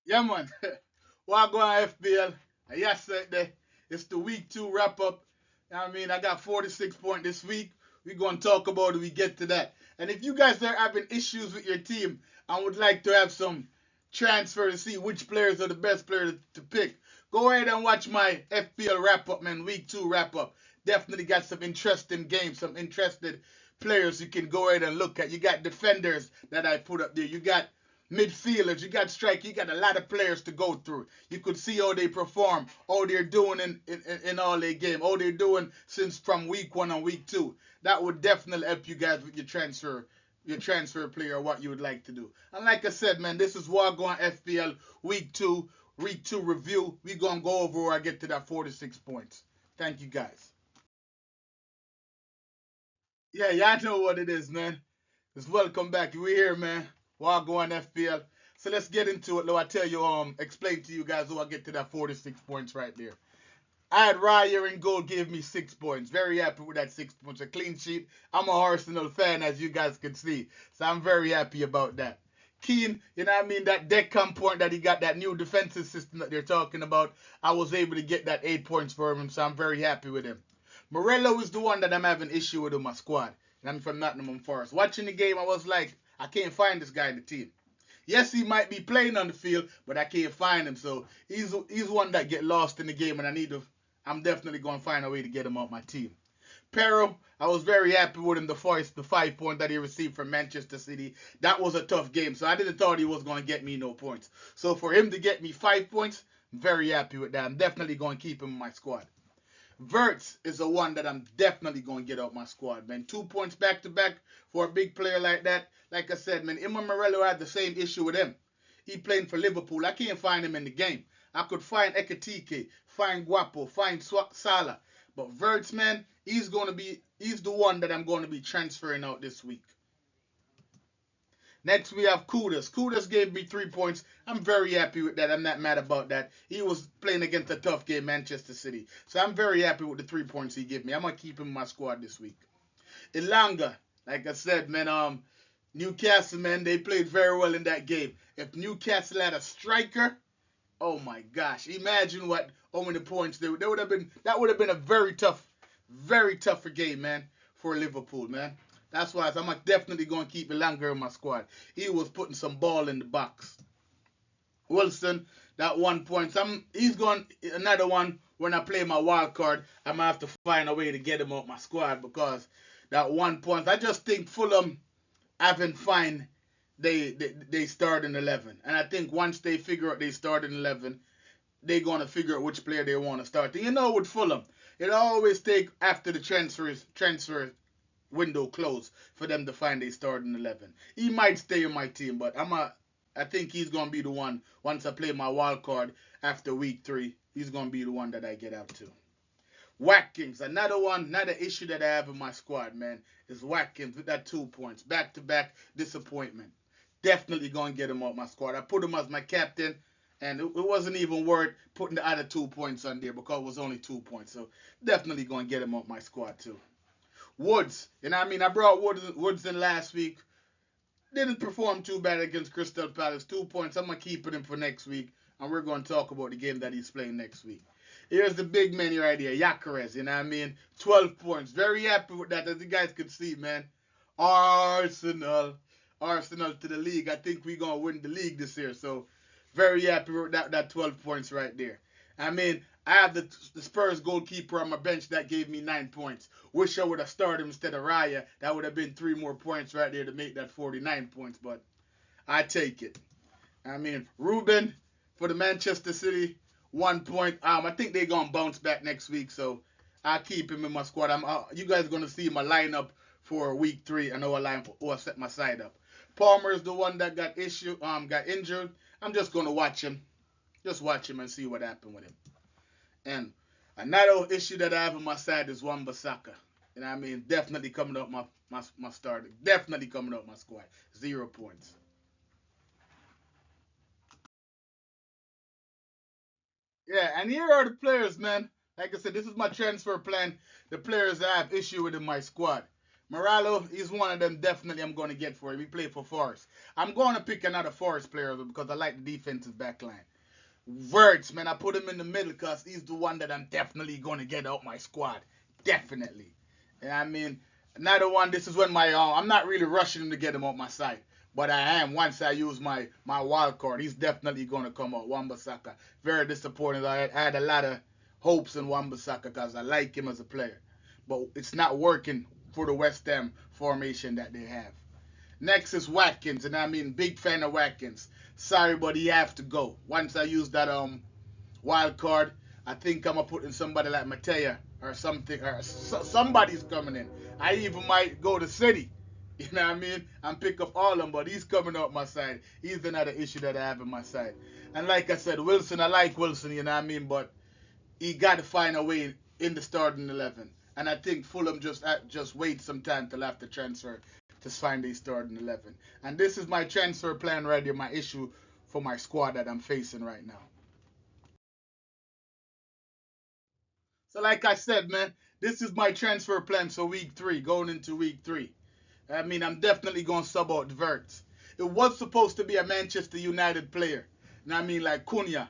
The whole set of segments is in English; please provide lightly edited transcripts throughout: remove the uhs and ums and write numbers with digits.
Yeah, man. Wahgwaan FPL. Yesterday, it's the week 2 wrap up. I mean, I got 46 points this week. We're going to talk about it. We get to that. And if you guys are having issues with your team and would like to have some transfer to see which players are the best players to pick, go ahead and watch my FPL wrap up, man. Week 2 wrap up. Definitely got some interesting games, some interested players you can go ahead and look at. You got defenders that I put up there. You got midfielders, you got strike, you got a lot of players to go through. You could see how they perform, how they're doing in all their game, how they're doing since from week 1 and week 2. That would definitely help you guys with your transfer player, what you would like to do. And like I said, man, this is Wahgwaan FPL week two review. We gonna go over where I get to that 46 points. Thank you guys. Yeah, y'all know what it is, man. Just welcome back. We here, man. Wahgwaan FPL. So let's get into it. Though I tell you, explain to you guys how I get to that 46 points right there. I had Raya in goal, gave me 6 points. Very happy with that 6 points. A clean sheet. I'm a Arsenal fan, as you guys can see. So I'm very happy about that. Keane, you know what I mean? That Deckham point that he got, that new defensive system that they're talking about, I was able to get that 8 points for him, so I'm very happy with him. Morello is the one that I'm having issue with in my squad. And I'm from Nottingham Forest. Watching the game, I was like, I can't find this guy in the team. Yes, he might be playing on the field, but I can't find him. So he's one that get lost in the game, and I'm definitely going to find a way to get him off my team. Pero, I was very happy with him. The 5 point that he received from Manchester City, that was a tough game. So I didn't thought he was going to get me no points. So for him to get me 5 points, I'm very happy with that. I'm definitely going to keep him in my squad. Verts is the one that I'm definitely going to get out my squad, man. 2 points back to back for a big player like that. Like I said, man, Emma Morello had the same issue with him. He playing for Liverpool. I can't find him in the game. I could find Ekatike, find Guapo, find Salah. But Verts, man, he's the one that I'm going to be transferring out this week. Next, we have Kudas. Kudas gave me 3 points. I'm very happy with that. I'm not mad about that. He was playing against a tough game, Manchester City. So I'm very happy with the 3 points he gave me. I'm going to keep him in my squad this week. Ilanga, like I said, man, Newcastle, man, they played very well in that game. If Newcastle had a striker, oh my gosh, imagine how many points they would have been. That would have been a very tougher game, man, for Liverpool, man. That's why I'm definitely going to keep Elanga in my squad. He was putting some ball in the box. Wilson, that 1 point. He's going another one when I play my wild card. I'm gonna have to find a way to get him out my squad because that 1 point. I just think Fulham haven't find they start in 11, and I think once they figure out they start in 11, they're gonna figure out which player they want to start. And you know, with Fulham, it always take after the transfer window closed for them to find a starting 11. He might stay in my team, but I think he's gonna be the one once I play my wild card after week 3. He's gonna be the one that I get out to. Watkins, another one, another issue that I have in my squad, man, is Watkins with that 2 points, back to back disappointment. Definitely gonna get him out my squad. I put him as my captain, and it wasn't even worth putting the other 2 points on there because it was only 2 points. So definitely gonna get him out my squad too. Woods, you know what I mean? I brought Woods in last week. Didn't perform too bad against Crystal Palace. 2 points. I'm gonna keep it in for next week, and we're gonna talk about the game that he's playing next week. Here's the big man right here, Yacarez. You know what I mean? 12 points. Very happy with that, as you guys can see, man. Arsenal, Arsenal to the league. I think we're gonna win the league this year. So very happy with that 12 points right there. I mean, I have the Spurs goalkeeper on my bench that gave me 9 points. Wish I would have started him instead of Raya. That would have been 3 more points right there to make that 49 points. But I take it. I mean, Ruben for the Manchester City, 1 point. I think they're gonna bounce back next week, so I'll keep him in my squad. You guys gonna see my lineup for week 3. I know I set my side up. Palmer is the one that got injured. I'm just gonna watch him and see what happened with him. And another issue that I have on my side is Wan-Bissaka. And I mean, definitely coming up my starter. Definitely coming up my squad. 0 points. Yeah, and here are the players, man. Like I said, this is my transfer plan. The players I have issue with in my squad. Moralo, he's one of them definitely I'm going to get for him. He played for Forest. I'm going to pick another Forest player because I like the defensive back line. Words, man, I put him in the middle because he's the one that I'm definitely going to get out my squad. Definitely. And I mean, another one, this is when I'm not really rushing him to get him out my side. But I am once I use my wild card. He's definitely going to come out. Wan-Bissaka. Very disappointed. I had a lot of hopes in Wan-Bissaka because I like him as a player. But it's not working for the West Ham formation that they have. Next is Watkins, and I mean, big fan of Watkins. Sorry, but he have to go. Once I use that wild card, I think I'm gonna put in somebody like Matea or something, or somebody's coming in. I even might go to City. You know what I mean? And pick up all of them, but he's coming up my side. He's another issue that I have on my side. And like I said, Wilson, I like Wilson, you know what I mean? But he got to find a way in the starting 11. And I think Fulham just wait some time till after transfer to find a starting 11. And this is my transfer plan right here, my issue for my squad that I'm facing right now. So like I said, man, this is my transfer plan for week 3, going into week 3. I mean, I'm definitely going to sub out Verts. It was supposed to be a Manchester United player. And I mean, like Cunha.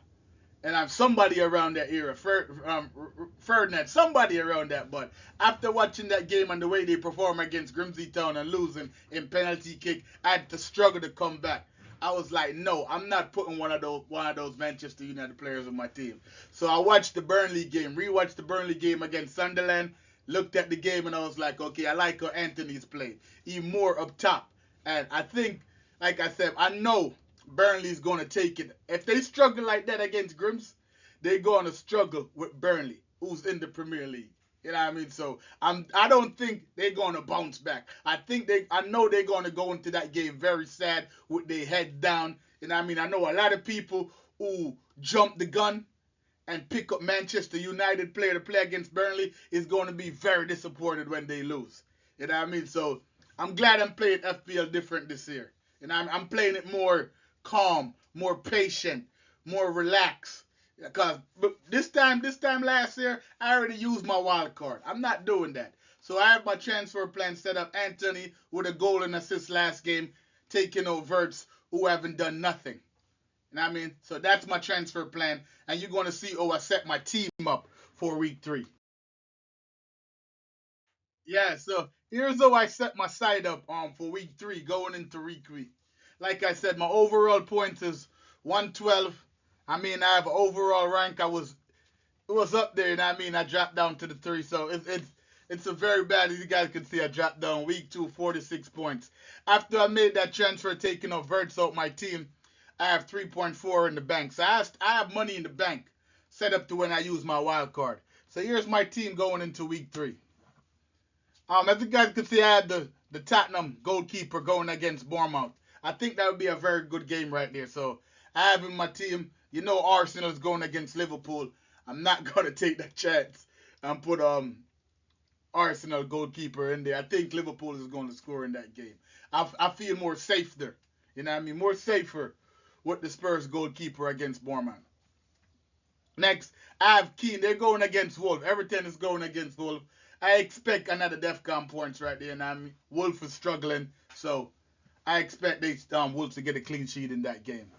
And I'm somebody around that era, Ferdinand, somebody around that. But after watching that game and the way they perform against Grimsby Town and losing in penalty kick, I had to struggle to come back. I was like, no, I'm not putting one of those Manchester United players on my team. So I watched the Burnley game, rewatched the Burnley game against Sunderland, looked at the game, and I was like, okay, I like how Anthony's played. He's more up top. And I think, like I said, I know Burnley's going to take it. If they struggle like that against Grims, they're going to struggle with Burnley, who's in the Premier League. You know what I mean? So I don't think they're going to bounce back. I know they're going to go into that game very sad with their head down. You know what I mean? I know a lot of people who jump the gun and pick up Manchester United player to play against Burnley is going to be very disappointed when they lose. You know what I mean? So I'm glad I'm playing FPL different this year. And I'm playing it more calm, more patient, more relaxed. Because this time last year, I already used my wild card. I'm not doing that. So I have my transfer plan set up. Anthony with a goal and assist last game, taking over Verts who haven't done nothing. You know what I mean? So that's my transfer plan. And you're going to see, I set my team up for week 3. Yeah, so here's how I set my side up for week 3 going into week. Like I said, my overall points is 112. I mean, I have an overall rank. It was up there, and I mean, I dropped down to the 3. So it's a very bad. As you guys can see, I dropped down week 2, 46 points. After I made that transfer, taking off Verts out my team, I have 3.4 in the bank. So I have money in the bank set up to when I use my wild card. So here's my team going into week 3. As you guys can see, I had the Tottenham goalkeeper going against Bournemouth. I think that would be a very good game right there. So I have in my team, Arsenal is going against Liverpool. I'm not going to take that chance and put Arsenal goalkeeper in there. I think Liverpool is going to score in that game. I feel more safe there. You know what I mean? More safer with the Spurs goalkeeper against Bournemouth. Next, I have Keane. They're going against Wolf. Everton is going against Wolf. I expect another DEFCON points right there. And Wolf is struggling. So I expect Wolves to get a clean sheet in that game.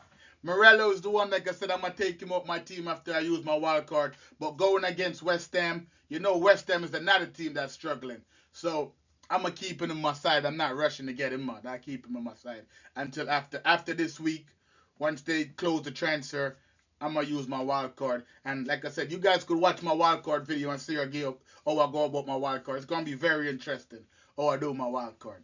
Morello is the one, like I said, I'm going to take him up my team after I use my wild card. But going against West Ham, West Ham is another team that's struggling. So I'm going to keep him on my side. I'm not rushing to get him out. I keep him on my side until after this week. Once they close the transfer, I'm going to use my wild card. And like I said, you guys could watch my wild card video and see how I go about my wild card. It's going to be very interesting how I do my wild card.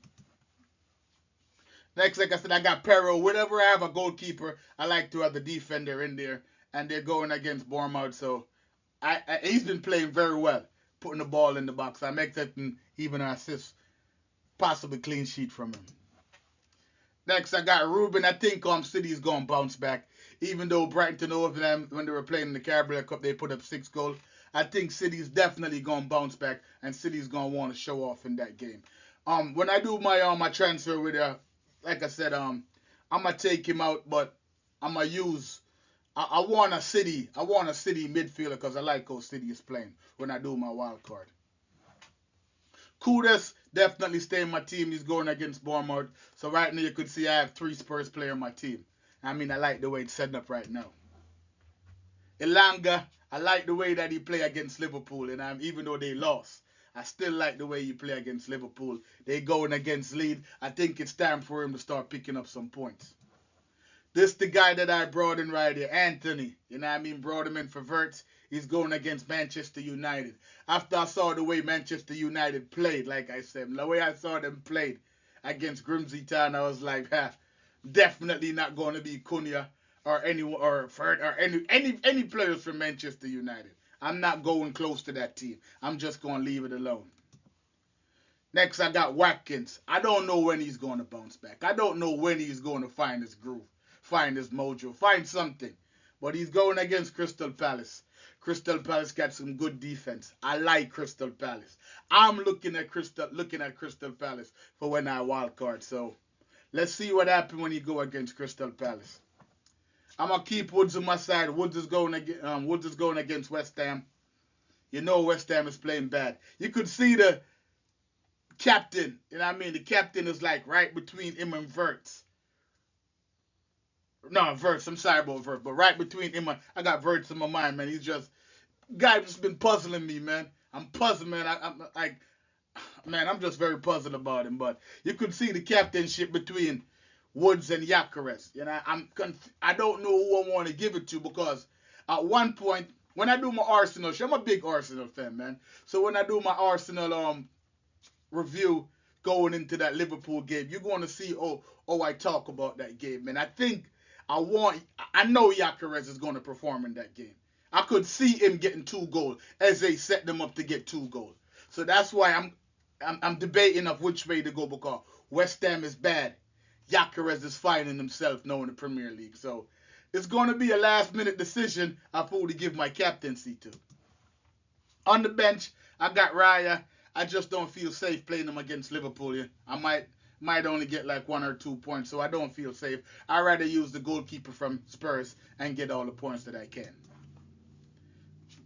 Next, like I said, I got Perro. Whenever I have a goalkeeper, I like to have the defender in there. And they're going against Bournemouth. So he's been playing very well, putting the ball in the box. I'm expecting even an assist, possibly clean sheet from him. Next, I got Ruben. I think City's going to bounce back. Even though Brighton over them, when they were playing in the Carabao Cup, they put up 6 goals. I think City's definitely going to bounce back, and City's going to want to show off in that game. When I do my transfer with like I said, I'm gonna take him out, but I'm gonna use. I want a City midfielder because I like how City is playing when I do my wild card. Kudus definitely stay in my team. He's going against Bournemouth. So right now you could see I have 3 Spurs players in my team. I mean, I like the way it's set up right now. Elanga, I like the way that he play against Liverpool, and even though they lost, I still like the way he play against Liverpool. They going against Leeds. I think it's time for him to start picking up some points. This the guy that I brought in right here, Anthony. You know what I mean? Brought him in for Verts. He's going against Manchester United. After I saw the way Manchester United played, like I said, the way I saw them played against Grimsby Town, I was like, definitely not going to be Cunha or anyone or Ferd or any players from Manchester United. I'm not going close to that team. I'm just going to leave it alone. Next, I got Watkins. I don't know when he's going to bounce back. I don't know when he's going to find his groove, find his mojo, find something. But he's going against Crystal Palace. Crystal Palace got some good defense. I like Crystal Palace. I'm looking at Crystal Palace for when I wild card. So let's see what happens when he go against Crystal Palace. I'm gonna keep Woods on my side. Woods is going against West Ham. You know West Ham is playing bad. You could see the captain. You know what I mean? The captain is like right between him and Verts. No, Verts. I'm sorry about Verts, but right between him and I got Verts in my mind, man. He's just guy just been puzzling me, man. I'm puzzled, man. I'm like, man, I'm just very puzzled about him. But you could see the captainship between Woods and Gyökeres. You know, I don't know who I want to give it to because at one point when I do my Arsenal show, I'm a big Arsenal fan, man. So when I do my Arsenal review going into that Liverpool game, you're going to see I talk about that game, man. I know Gyökeres is going to perform in that game. I could see him getting 2 goals as they set them up to get 2 goals. So that's why I'm debating of which way to go because West Ham is bad. Gyökeres is finding himself now in the Premier League. So it's going to be a last-minute decision of who to give my captaincy to. On the bench, I got Raya. I just don't feel safe playing him against Liverpool. Yeah. I might only get like 1 or 2 points, so I don't feel safe. I'd rather use the goalkeeper from Spurs and get all the points that I can.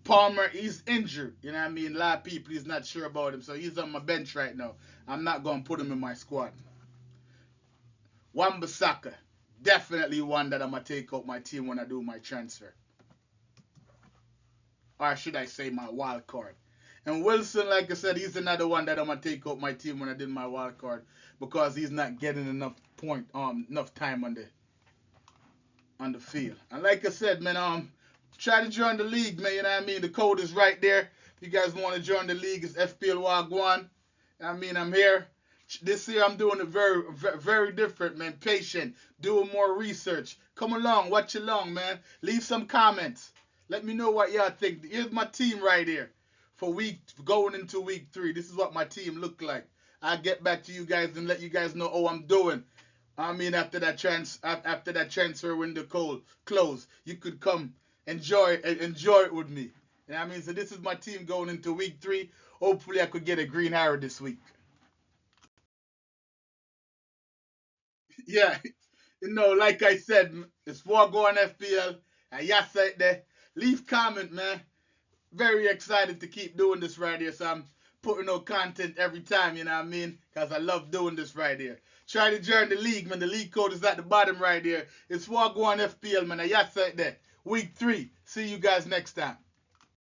Palmer, he's injured. You know what I mean? A lot of people, he's not sure about him, so he's on my bench right now. I'm not going to put him in my squad. Wan-Bissaka, definitely one that I'm going to take out my team when I do my transfer. Or should I say my wild card. And Wilson, like I said, he's another one that I'm going to take out my team when I did my wild card because he's not getting enough time on the field. And like I said, man, try to join the league, man. You know what I mean? The code is right there. If you guys want to join the league, it's FPL Wahgwaan. I mean, I'm here. This year I'm doing it very, very different, man. Patient, doing more research. Come along, watch along, man. Leave some comments. Let me know what y'all think. Here's my team right here for going into week 3. This is what my team look like. I'll get back to you guys and let you guys know how I'm doing. I mean, after that transfer window close, you could come enjoy it with me. You know what I mean? So this is my team going into week 3. Hopefully I could get a green arrow this week. Yeah, like I said, it's Wahgwaan FPL. And yes, right there. Leave comment, man. Very excited to keep doing this right here. So I'm putting out content every time, you know what I mean? Because I love doing this right here. Try to join the league, man. The league code is at the bottom right here. It's Wahgwaan FPL, man. And yes, right there. Week 3. See you guys next time.